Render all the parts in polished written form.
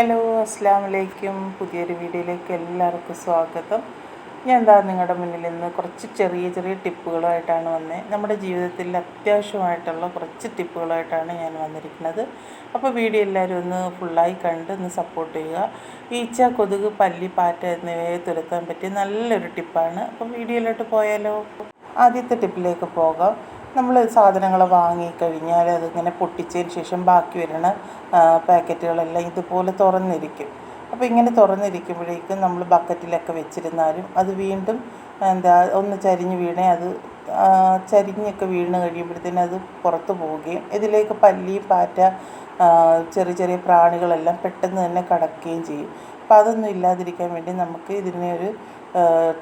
Hello, അസ്സാം വലൈക്കും. പുതിയൊരു വീഡിയോയിലേക്ക് എല്ലാവർക്കും സ്വാഗതം. നിങ്ങളുടെ മുന്നിൽ ഇന്ന് കുറച്ച് ചെറിയ ചെറിയ ടിപ്പുകളുമായിട്ടാണ് വന്നത്. നമ്മുടെ ജീവിതത്തിൽ അത്യാവശ്യമായിട്ടുള്ള കുറച്ച് ടിപ്പുകളായിട്ടാണ് ഞാൻ വന്നിരിക്കുന്നത്. അപ്പോൾ വീഡിയോ എല്ലാവരും ഒന്ന് ഫുള്ളായി കണ്ട് ഒന്ന് സപ്പോർട്ട് ചെയ്യുക. ഈച്ച, കൊതുക്, പല്ലി, പാറ്റ എന്നിവയെ തുരത്താൻ പറ്റിയ നല്ലൊരു ടിപ്പാണ്. അപ്പോൾ വീഡിയോയിലോട്ട് പോയാലോ? ആദ്യത്തെ ടിപ്പിലേക്ക് പോകാം. നമ്മൾ സാധനങ്ങൾ വാങ്ങിക്കഴിഞ്ഞാൽ അതിങ്ങനെ പൊട്ടിച്ചതിന് ശേഷം ബാക്കി വരുന്ന പാക്കറ്റുകളെല്ലാം ഇതുപോലെ തുറന്നിരിക്കും. അപ്പോൾ ഇങ്ങനെ തുറന്നിരിക്കുമ്പോഴേക്കും നമ്മൾ ബക്കറ്റിലൊക്കെ വെച്ചിരുന്നാലും അത് വീണ്ടും ഒന്ന് ചരിഞ്ഞ് വീണേ അത് ചരിഞ്ഞൊക്കെ വീണ് കഴിയുമ്പോഴത്തേനും അത് പുറത്ത് പോവുകയും ഇതിലേക്ക് പല്ലി, പാറ്റ, ചെറിയ ചെറിയ പ്രാണികളെല്ലാം പെട്ടെന്ന് തന്നെ കടക്കുകയും ചെയ്യും. അപ്പോൾ അതൊന്നും ഇല്ലാതിരിക്കാൻ വേണ്ടി നമുക്ക് ഇതിനൊരു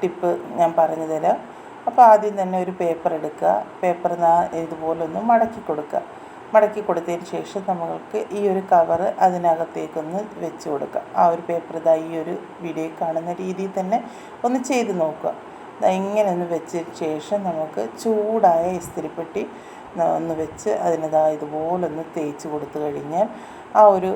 ടിപ്പ് ഞാൻ പറഞ്ഞു തരാം. അപ്പോൾ ആദ്യം തന്നെ ഒരു പേപ്പർ എടുക്കുക. പേപ്പർ ഇതുപോലൊന്ന് മടക്കി കൊടുക്കുക. മടക്കി കൊടുത്തതിന് ശേഷം നമ്മൾക്ക് ഈ ഒരു കവറ് അതിനകത്തേക്കൊന്ന് വെച്ച് കൊടുക്കുക. ആ ഒരു പേപ്പർ ഈ ഒരു വീഡിയോയിൽ കാണുന്ന രീതിയിൽ തന്നെ ഒന്ന് ചെയ്ത് നോക്കുക. ഇങ്ങനെ ഒന്ന് വെച്ചതിന് ശേഷം നമുക്ക് ചൂടായ ഇസ്തിരിപ്പെട്ടി ഒന്ന് വെച്ച് ഇതുപോലൊന്ന് തേച്ച് കൊടുത്തു കഴിഞ്ഞാൽ ആ ഒരു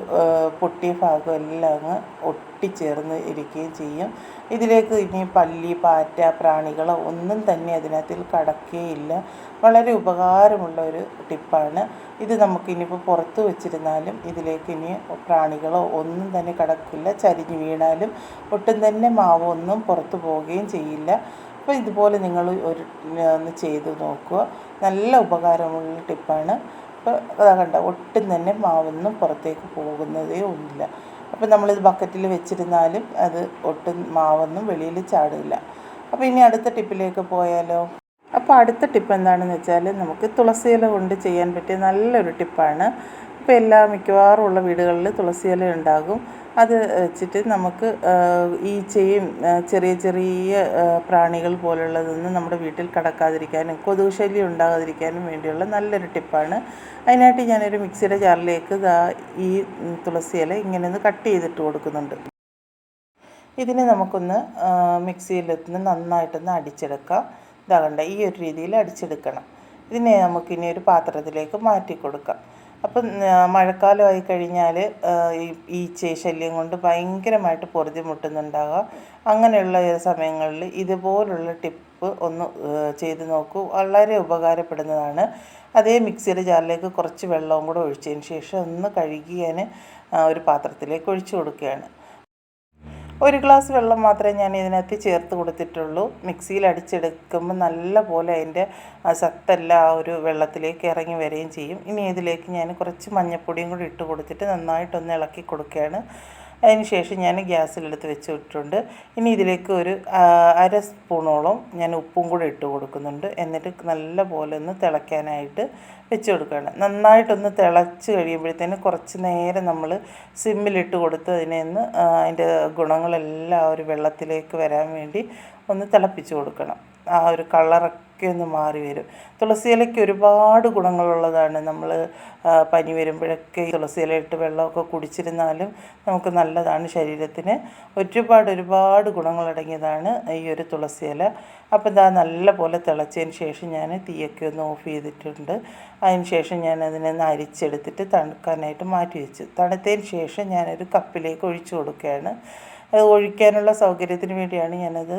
പൊട്ടിയ ഭാഗം എല്ലാം അങ്ങ് ഒട്ടിച്ചേർന്ന് ഇരിക്കുകയും ചെയ്യും. ഇതിലേക്ക് ഇനി പല്ലി, പാറ്റ, പ്രാണികളോ ഒന്നും തന്നെ അതിനകത്തിൽ കടക്കുകയില്ല. വളരെ ഉപകാരമുള്ള ഒരു ടിപ്പാണ് ഇത്. നമുക്കിനിയിപ്പോൾ പുറത്ത് വെച്ചിരുന്നാലും ഇതിലേക്ക് ഇനി പ്രാണികളോ ഒന്നും തന്നെ കടക്കില്ല. ചരിഞ്ഞ് വീണാലും ഒട്ടും തന്നെ മാവൊന്നും പുറത്ത് പോവുകയും ചെയ്യില്ല. അപ്പോൾ ഇതുപോലെ നിങ്ങൾ ഒന്ന് ചെയ്ത് നോക്കുക. നല്ല ഉപകാരമുള്ള ടിപ്പാണ്. അപ്പോൾ കണ്ട ഒട്ടും തന്നെ മാവൊന്നും പുറത്തേക്ക് പോകുന്നതേ ഒന്നുമില്ല. അപ്പോൾ നമ്മളിത് ബക്കറ്റിൽ വെച്ചിരുന്നാലും അത് ഒട്ടും മാവൊന്നും വെളിയിൽ ചാടില്ല. അപ്പോൾ ഇനി അടുത്ത ടിപ്പിലേക്ക് പോയാലോ? അപ്പോൾ അടുത്ത ടിപ്പ് എന്താണെന്ന് വെച്ചാൽ നമുക്ക് തുളസിയില കൊണ്ട് ചെയ്യാൻ പറ്റിയ നല്ലൊരു ടിപ്പാണ്. ഇപ്പോൾ മിക്കവാറും ഉള്ള വീടുകളിൽ തുളസിയില ഉണ്ടാകും. അത് വെച്ചിട്ട് നമുക്ക് ഈച്ചയും ചെറിയ ചെറിയ പ്രാണികൾ പോലുള്ളതൊന്നും നമ്മുടെ വീട്ടിൽ കടക്കാതിരിക്കാനും കൊതുക് ശല്യം ഉണ്ടാകാതിരിക്കാനും വേണ്ടിയുള്ള നല്ലൊരു ടിപ്പാണ്. അതിനായിട്ട് ഞാനൊരു മിക്സിയുടെ ജാറിലേക്ക് ഈ തുളസിയില ഇങ്ങനെ ഒന്ന് കട്ട് ചെയ്തിട്ട് കൊടുക്കുന്നുണ്ട്. ഇതിനെ നമുക്കൊന്ന് മിക്സിയിലൊന്ന് നന്നായിട്ടൊന്ന് അടിച്ചെടുക്കാം. കണ്ട ഈ ഒരു രീതിയിൽ അടിച്ചെടുക്കണം. ഇതിനെ നമുക്കിനി ഒരു പാത്രത്തിലേക്ക് മാറ്റി കൊടുക്കാം. അപ്പം മഴക്കാലമായി കഴിഞ്ഞാൽ ഈ ഈച്ച ശല്യം കൊണ്ട് ഭയങ്കരമായിട്ട് പൊറുതിമുട്ടുന്നുണ്ടാകാം. അങ്ങനെയുള്ള സമയങ്ങളിൽ ഇതുപോലുള്ള ടിപ്പ് ഒന്ന് ചെയ്ത് നോക്കൂ. വളരെ ഉപകാരപ്പെടുന്നതാണ്. അതേ മിക്സിയുടെ ജാറിലേക്ക് കുറച്ച് വെള്ളവും കൂടെ ഒഴിച്ചതിന് ശേഷം ഒന്ന് കഴുകി ഞാൻ ഒരു പാത്രത്തിലേക്ക് ഒഴിച്ചു കൊടുക്കുകയാണ്. ഒരു ഗ്ലാസ് വെള്ളം മാത്രമേ ഞാൻ ഇതിനകത്ത് ചേർത്ത് കൊടുത്തിട്ടുള്ളൂ. മിക്സിയിൽ അടിച്ചെടുക്കുമ്പോൾ നല്ല പോലെ അതിൻ്റെ സത്തെല്ലാം ആ ഒരു വെള്ളത്തിലേക്ക് ഇറങ്ങി വരികയും ചെയ്യും. ഇനി ഇതിലേക്ക് ഞാൻ കുറച്ച് മഞ്ഞൾപ്പൊടിയും കൂടി ഇട്ട് കൊടുത്തിട്ട് നന്നായിട്ടൊന്ന് ഇളക്കി കൊടുക്കുകയാണ്. അതിന് ശേഷം ഞാൻ ഗ്യാസിലെടുത്ത് വെച്ചിട്ടുണ്ട്. ഇനി ഇതിലേക്ക് ഒരു അര സ്പൂണോളം ഞാൻ ഉപ്പും കൂടി ഇട്ട് കൊടുക്കുന്നുണ്ട്. എന്നിട്ട് നല്ല പോലെ ഒന്ന് തിളയ്ക്കാനായിട്ട് വെച്ച് കൊടുക്കുകയാണ്. നന്നായിട്ടൊന്ന് തിളച്ച് കഴിയുമ്പോഴത്തേന് കുറച്ച് നേരം നമ്മൾ സിമ്മിലിട്ട് കൊടുത്ത് അതിൻ്റെ ഗുണങ്ങളെല്ലാം ആ ഒരു വെള്ളത്തിലേക്ക് വരാൻ വേണ്ടി ഒന്ന് തിളപ്പിച്ച് കൊടുക്കണം. ആ ഒരു കളറൊക്കെ ഒന്ന് മാറി വരും. തുളസിയിലയ്ക്ക് ഒരുപാട് ഗുണങ്ങളുള്ളതാണ്. നമ്മൾ പനി വരുമ്പോഴൊക്കെ തുളസിയിലയിട്ട് വെള്ളമൊക്കെ കുടിച്ചിരുന്നാലും നമുക്ക് നല്ലതാണ് ശരീരത്തിന്. ഒരുപാട് ഗുണങ്ങളടങ്ങിയതാണ് ഈ ഒരു തുളസിയില. അപ്പോൾ നല്ല പോലെ തിളച്ചതിന് ശേഷം ഞാൻ തീയൊക്കെ ഒന്ന് ഓഫ് ചെയ്തിട്ടുണ്ട്. അതിന് ശേഷം ഞാൻ അതിനൊന്ന് അരിച്ചെടുത്തിട്ട് തണുക്കാനായിട്ട് മാറ്റി വെച്ചു. തണുത്തതിന് ശേഷം ഞാനൊരു കപ്പിലേക്ക് ഒഴിച്ചു കൊടുക്കുകയാണ്. അത് ഒഴിക്കാനുള്ള സൗകര്യത്തിന് വേണ്ടിയാണ് ഞാനത്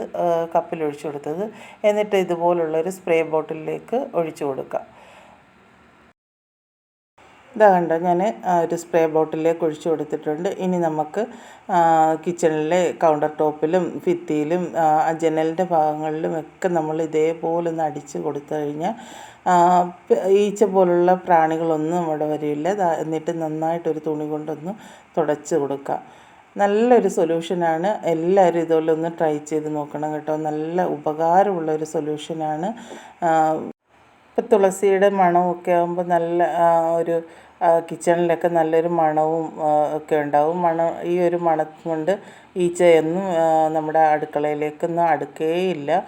കപ്പിൽ ഒഴിച്ചു കൊടുത്തത്. എന്നിട്ട് ഇതുപോലുള്ളൊരു സ്പ്രേ ബോട്ടിലിലേക്ക് ഒഴിച്ചു കൊടുക്കാം. കണ്ടോ, ഞാൻ ഒരു സ്പ്രേ ബോട്ടിലേക്ക് ഒഴിച്ചു കൊടുത്തിട്ടുണ്ട്. ഇനി നമുക്ക് കിച്ചണിലെ കൗണ്ടർ ടോപ്പിലും ഭിത്തിയിലും ജനലിൻ്റെ ഭാഗങ്ങളിലും ഒക്കെ നമ്മൾ ഇതേപോലെ ഒന്ന് അടിച്ച് കൊടുത്തു കഴിഞ്ഞാൽ ഈച്ച പോലുള്ള പ്രാണികളൊന്നും അവിടെ വരില്ല. എന്നിട്ട് നന്നായിട്ടൊരു തുണി കൊണ്ടൊന്ന് തുടച്ച് കൊടുക്കുക. നല്ലൊരു സൊല്യൂഷനാണ്. എല്ലാവരും ഇതുപോലെ ഒന്ന് ട്രൈ ചെയ്ത് നോക്കണം കേട്ടോ. നല്ല ഉപകാരമുള്ളൊരു സൊല്യൂഷനാണ്. ഇപ്പം തുളസിയുടെ മണമൊക്കെ ആകുമ്പോൾ നല്ല ഒരു കിച്ചണിലൊക്കെ നല്ലൊരു മണവും ഒക്കെ ഉണ്ടാവും. ഈ ഒരു മണം കൊണ്ട് ഈച്ചയൊന്നും നമ്മുടെ അടുക്കളയിലേക്കൊന്നും അടുക്കുകയില്ല.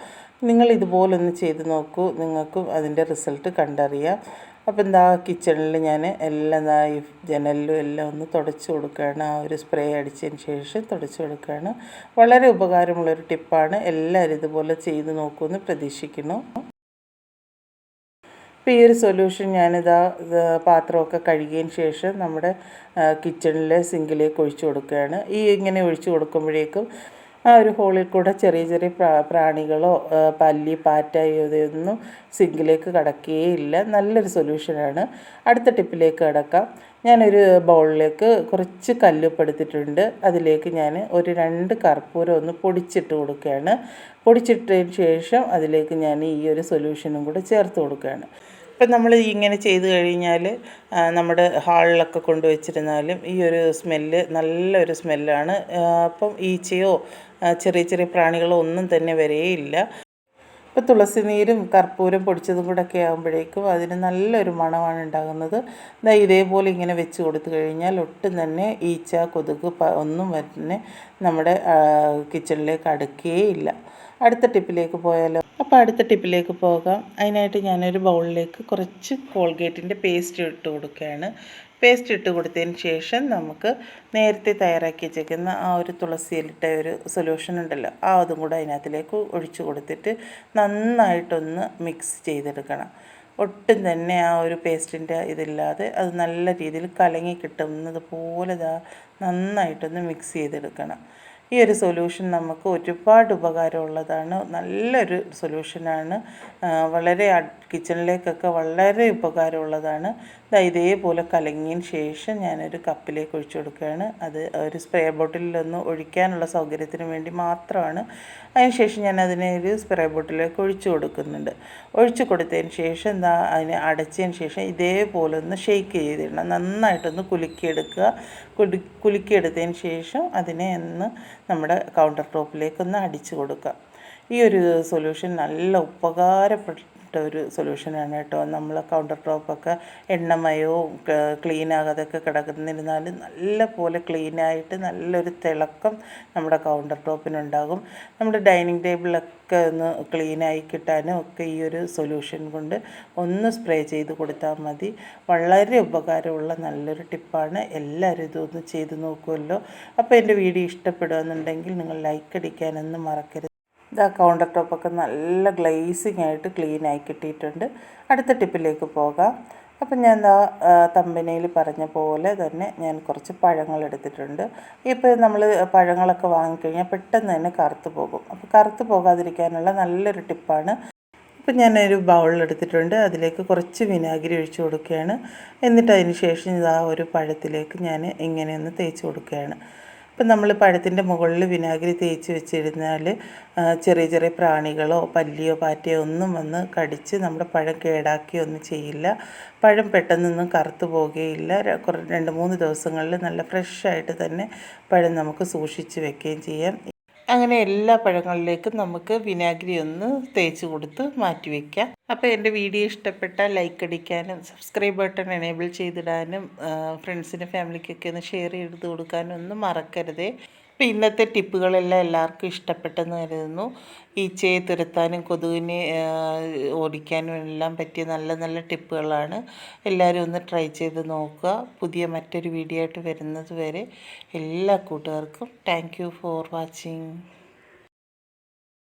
നിങ്ങൾ ഇതുപോലൊന്ന് ചെയ്ത് നോക്കൂ. നിങ്ങൾക്കും അതിൻ്റെ റിസൾട്ട് കണ്ടറിയാം. അപ്പം കിച്ചണിൽ ഞാൻ എല്ലാം ഈ ജനലിലും എല്ലാം ഒന്ന് തുടച്ച് കൊടുക്കുകയാണ്. ആ ഒരു സ്പ്രേ അടിച്ചതിന് ശേഷം തുടച്ച് കൊടുക്കുകയാണ്. വളരെ ഉപകാരമുള്ളൊരു ടിപ്പാണ്. എല്ലാവരും ഇതുപോലെ ചെയ്ത് നോക്കുമെന്ന് പ്രതീക്ഷിക്കുന്നു. അപ്പോൾ ഈ ഒരു സൊല്യൂഷൻ ഞാനിതാ പാത്രമൊക്കെ കഴുകിയതിന് ശേഷം നമ്മുടെ കിച്ചണിലെ സിങ്കിലേക്ക് ഒഴിച്ചു കൊടുക്കുകയാണ്. ഇങ്ങനെ ഒഴിച്ചു കൊടുക്കുമ്പോഴേക്കും ആ ഒരു ഹോളിൽ കൂടെ ചെറിയ ചെറിയ പ്രാണികളോ പല്ലി പാറ്റ ഇതൊന്നും സിങ്കിലേക്ക് കടക്കുകയില്ല. നല്ലൊരു സൊല്യൂഷനാണ്. അടുത്ത ടിപ്പിലേക്ക് കടക്കാം. ഞാനൊരു ബൗളിലേക്ക് കുറച്ച് കല്ലുപ്പ് എടുത്തിട്ടുണ്ട്. അതിലേക്ക് ഞാൻ ഒരു 2 കർപ്പൂരം ഒന്ന് പൊടിച്ചിട്ട് കൊടുക്കുകയാണ്. പൊടിച്ചിട്ടതിന് ശേഷം അതിലേക്ക് ഞാൻ ഈ ഒരു സൊല്യൂഷനും കൂടെ ചേർത്ത് കൊടുക്കുകയാണ്. ഇപ്പം നമ്മൾ ഇങ്ങനെ ചെയ്ത് കഴിഞ്ഞാൽ നമ്മുടെ ഹാളിലൊക്കെ കൊണ്ടുവച്ചിരുന്നാലും ഈ ഒരു സ്മെല്ല് നല്ലൊരു സ്മെല്ലാണ്. അപ്പം ഈച്ചയോ ചെറിയ ചെറിയ പ്രാണികളോ ഒന്നും തന്നെ വരേയില്ല. ഇപ്പോൾ തുളസി നീരും കർപ്പൂരം പൊടിച്ചതും കൂടെ ഒക്കെ ആകുമ്പോഴേക്കും അതിന് നല്ലൊരു മണമാണ് ഉണ്ടാകുന്നത്. ഇതേപോലെ ഇങ്ങനെ വെച്ച് കൊടുത്തു കഴിഞ്ഞാൽ ഒട്ടും തന്നെ ഈച്ച കൊതുക് ഒന്നും തന്നെ നമ്മുടെ കിച്ചണിലേക്ക് അടുക്കുകയില്ല. അടുത്ത ടിപ്പിലേക്ക് പോയാലോ? അപ്പോൾ അടുത്ത ടിപ്പിലേക്ക് പോകാം. അതിനായിട്ട് ഞാനൊരു ബൗളിലേക്ക് കുറച്ച് കോൾഗേറ്റിൻ്റെ പേസ്റ്റ് ഇട്ട് കൊടുക്കുകയാണ്. പേസ്റ്റ് ഇട്ട് കൊടുത്തതിന് ശേഷം നമുക്ക് നേരത്തെ തയ്യാറാക്കി വെച്ചേക്കുന്ന ആ ഒരു തുളസിയിലിട്ട ഒരു സൊല്യൂഷൻ ഉണ്ടല്ലോ, അതും കൂടെ അതിനകത്തിലേക്ക് ഒഴിച്ചു കൊടുത്തിട്ട് നന്നായിട്ടൊന്ന് മിക്സ് ചെയ്തെടുക്കണം. ഒട്ടും തന്നെ ആ ഒരു പേസ്റ്റിൻ്റെ ഇതില്ലാതെ അത് നല്ല രീതിയിൽ കലങ്ങി കിട്ടുന്നത് പോലെ നന്നായിട്ടൊന്ന് മിക്സ് ചെയ്തെടുക്കണം. ഈ ഒരു സൊല്യൂഷൻ നമുക്ക് ഒരുപാട് ഉപകാരമുള്ളതാണ്. നല്ലൊരു സൊല്യൂഷനാണ്. വളരെ കിച്ചണിലേക്കൊക്കെ വളരെ ഉപകാരമുള്ളതാണ്. ഇതേപോലെ കലങ്ങിയതിന് ശേഷം ഞാനൊരു കപ്പിലേക്ക് ഒഴിച്ചു കൊടുക്കുകയാണ്. അത് ഒരു സ്പ്രേ ബോട്ടിലൊന്ന് ഒഴിക്കാനുള്ള സൗകര്യത്തിന് വേണ്ടി മാത്രമാണ്. അതിനുശേഷം ഞാൻ അതിനെ ഒരു സ്പ്രേ ബോട്ടിലേക്ക് ഒഴിച്ചു കൊടുക്കുന്നുണ്ട്. ഒഴിച്ചു കൊടുത്തതിന് ശേഷം അതിനെ അടച്ചതിന് ശേഷം ഇതേപോലെ ഒന്ന് ഷെയ്ക്ക് ചെയ്തിടണം. നന്നായിട്ടൊന്ന് കുലുക്കിയെടുക്കുക. കുലുക്കിയെടുത്തതിന് ശേഷം അതിനെ നമ്മുടെ കൗണ്ടർ ടോപ്പിലേക്കൊന്ന് അടിച്ചു കൊടുക്കുക. ഈ ഒരു സൊല്യൂഷൻ നല്ല ഉപകാരപ്പെട്ട ഒരു സൊല്യൂഷനാണ് കേട്ടോ. നമ്മൾ കൗണ്ടർ ടോപ്പൊക്കെ എണ്ണമയവും ക്ലീനാകാതെയൊക്കെ കിടക്കുന്നിരുന്നാൽ നല്ല പോലെ ക്ലീനായിട്ട് നല്ലൊരു തിളക്കം നമ്മുടെ കൗണ്ടർ ടോപ്പിനുണ്ടാകും. നമ്മുടെ ഡൈനിങ് ടേബിളൊക്കെ ഒന്ന് ക്ലീനായി കിട്ടാനും ഒക്കെ ഈ ഒരു സൊല്യൂഷൻ കൊണ്ട് ഒന്ന് സ്പ്രേ ചെയ്ത് കൊടുത്താൽ മതി. വളരെ ഉപകാരമുള്ള നല്ലൊരു ടിപ്പാണ്. എല്ലാവരും ഇതൊന്ന് ചെയ്ത് നോക്കുമല്ലോ. അപ്പോൾ എൻ്റെ വീഡിയോ ഇഷ്ടപ്പെടുകയെന്നുണ്ടെങ്കിൽ നിങ്ങൾ ലൈക്ക് അടിക്കാനൊന്നും മറക്കരുത്. കൗണ്ടർ ടോപ്പൊക്കെ നല്ല ഗ്ലേസിങ് ആയിട്ട് ക്ലീനായി കിട്ടിയിട്ടുണ്ട്. അടുത്ത ടിപ്പിലേക്ക് പോകാം. അപ്പം ഞാൻ തമ്പനയിൽ പറഞ്ഞ പോലെ തന്നെ ഞാൻ കുറച്ച് പഴങ്ങൾ എടുത്തിട്ടുണ്ട്. ഇപ്പോൾ നമ്മൾ പഴങ്ങളൊക്കെ വാങ്ങിക്കഴിഞ്ഞാൽ പെട്ടെന്ന് തന്നെ കറുത്ത് പോകും. അപ്പോൾ കറുത്ത് പോകാതിരിക്കാനുള്ള നല്ലൊരു ടിപ്പാണ്. ഇപ്പം ഞാനൊരു ബൗളിലെടുത്തിട്ടുണ്ട്. അതിലേക്ക് കുറച്ച് വിനാഗിരി ഒഴിച്ച് കൊടുക്കുകയാണ്. എന്നിട്ട് അതിന് ശേഷം ഒരു പഴത്തിലേക്ക് ഞാൻ ഇങ്ങനെയൊന്ന് തേച്ച് കൊടുക്കുകയാണ്. ഇപ്പം നമ്മൾ പഴത്തിൻ്റെ മുകളിൽ വിനാഗിരി തേച്ച് വെച്ചിരുന്നാൽ ചെറിയ ചെറിയ പ്രാണികളോ പല്ലിയോ പാറ്റയോ ഒന്നും വന്ന് കടിച്ച് നമ്മുടെ പഴം കേടാക്കിയൊന്നും ചെയ്യില്ല. പഴം പെട്ടെന്നൊന്നും കറുത്ത് പോകുകയില്ല. 2-3 ദിവസങ്ങളിൽ നല്ല ഫ്രഷായിട്ട് തന്നെ പഴം നമുക്ക് സൂക്ഷിച്ച് വെക്കുകയും ചെയ്യാം. അങ്ങനെ എല്ലാ പഴങ്ങളിലേക്കും നമുക്ക് വിനാഗിരി ഒന്ന് തേച്ച് കൊടുത്ത് മാറ്റി വയ്ക്കാം. അപ്പോൾ എൻ്റെ വീഡിയോ ഇഷ്ടപ്പെട്ടാൽ ലൈക്ക് അടിക്കാനും സബ്സ്ക്രൈബ് ബട്ടൺ എനേബിൾ ചെയ്തിടാനും ഫ്രണ്ട്സിനും ഫാമിലിക്കൊക്കെ ഒന്ന് ഷെയർ ചെയ്ത് കൊടുക്കാനും ഒന്നും മറക്കരുതേ. അപ്പോൾ ഇന്നത്തെ ടിപ്പുകളെല്ലാം എല്ലാവർക്കും ഇഷ്ടപ്പെട്ടെന്ന് കരുതുന്നു. ഈച്ചയെ തുരത്താനും കൊതുകിനെ ഓടിക്കാനും എല്ലാം പറ്റിയ നല്ല നല്ല ടിപ്പുകളാണ്. എല്ലാവരും ഒന്ന് ട്രൈ ചെയ്ത് നോക്കുക. പുതിയ മറ്റൊരു വീഡിയോ ആയിട്ട് വരുന്നത് വരെ എല്ലാ കൂട്ടുകാർക്കും താങ്ക് യു ഫോർ വാച്ചിങ്.